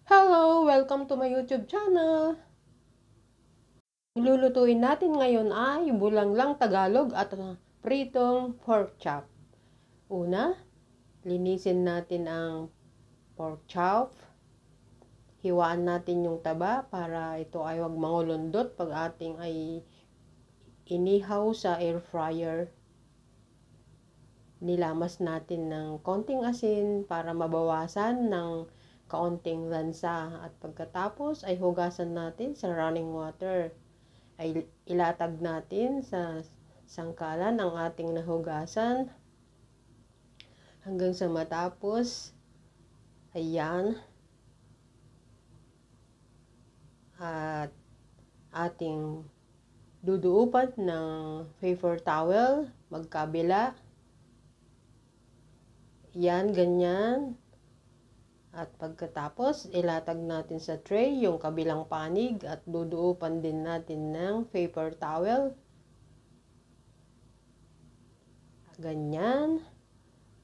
Hello! Welcome to my YouTube channel! Ilulutuin natin ngayon ay bulanglang Tagalog at pritong pork chop. Una, linisin natin ang pork chop. Hiwaan natin yung taba para ito ay wag mangulundot pag ating ay inihaw sa air fryer. Nilamas natin ng konting asin para mabawasan ng kaunting lansa at pagkatapos ay hugasan natin sa running water. Ay ilatag natin sa sangkalan ang ating nahugasan hanggang sa matapos. Ayan. At ating duduupan ng paper towel magkabila. Yan, ganyan. At pagkatapos, ilatag natin sa tray yung kabilang panig at duduupan din natin ng paper towel. Ganyan.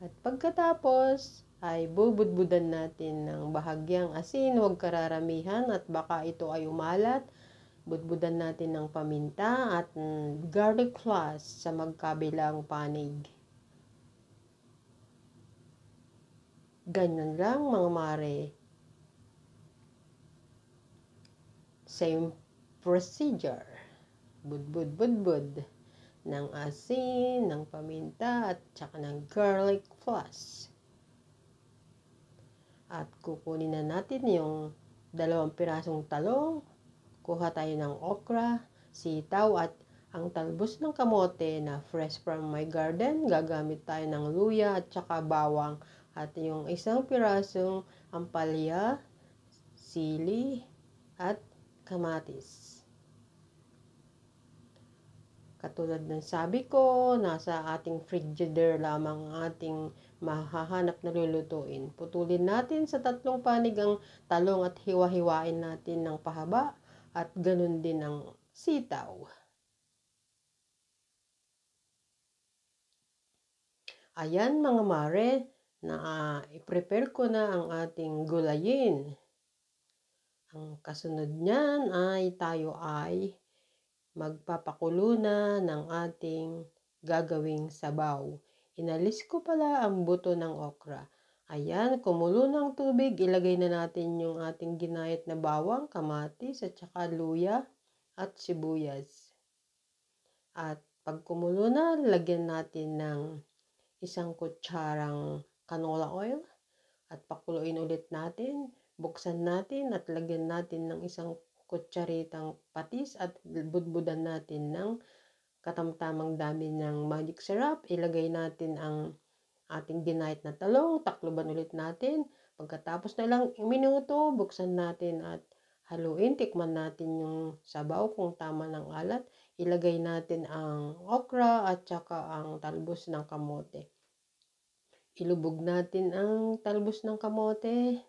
At pagkatapos, ay bubudbudan natin ng bahagyang asin, huwag kararamihan at baka ito ay umalat. Budbudan natin ng paminta at garlic cloves sa magkabilang panig. Ganyan lang mga mare. Same procedure. Budbud ng asin, ng paminta at saka ng garlic cloves. At kukunin na natin yung 2 pirasong talong. Kuha tayo ng okra, sitaw at ang talbos ng kamote na fresh from my garden. Gagamit tayo ng luya at saka bawang. At yung 1 pirasong ampalaya, sili at kamatis. Katulad ng sabi ko, nasa ating frigidaire lamang ating mahahanap na lulutuin. Putulin natin sa 3 panig ang talong at hiwa-hiwain natin ng pahaba at ganun din ang sitaw. Ayan mga mare, na i-prepare ko na ang ating gulayin. Ang kasunod niyan ay tayo ay magpapakulo na ng ating gagawing sabaw. Inalis ko pala ang buto ng okra. Ayan, kumulo ng tubig, ilagay na natin yung ating ginayat na bawang, kamatis at saka luya at sibuyas. At pag kumulo na, lagyan natin ng 1 kutsarang canola oil at pakuluin ulit natin. Buksan natin at lagyan natin ng 1 kutsaritang patis at budbudan natin ng katamtamang dami ng magic syrup. Ilagay natin ang ating ginayat na talong, takluban ulit natin. Pagkatapos na lang minuto, buksan natin at haluin. Tikman natin yung sabaw kung tama ng alat. Ilagay natin ang okra at saka ang talbos ng kamote. Ilubog natin ang talbos ng kamote.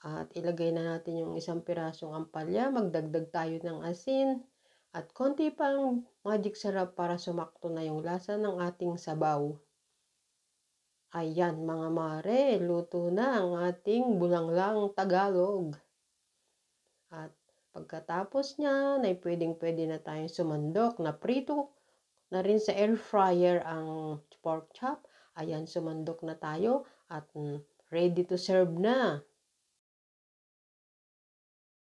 At ilagay na natin yung 1 pirasong ampalya. Magdagdag tayo ng asin. At konti pang magic syrup para sumakto na yung lasa ng ating sabaw. Ayan mga mare, luto na ang ating bulanglang Tagalog. At pagkatapos niyan ay pwedeng-pwede na tayong sumandok na prito na rin sa air fryer ang pork chop. Ayan, sumandok na tayo at ready to serve na.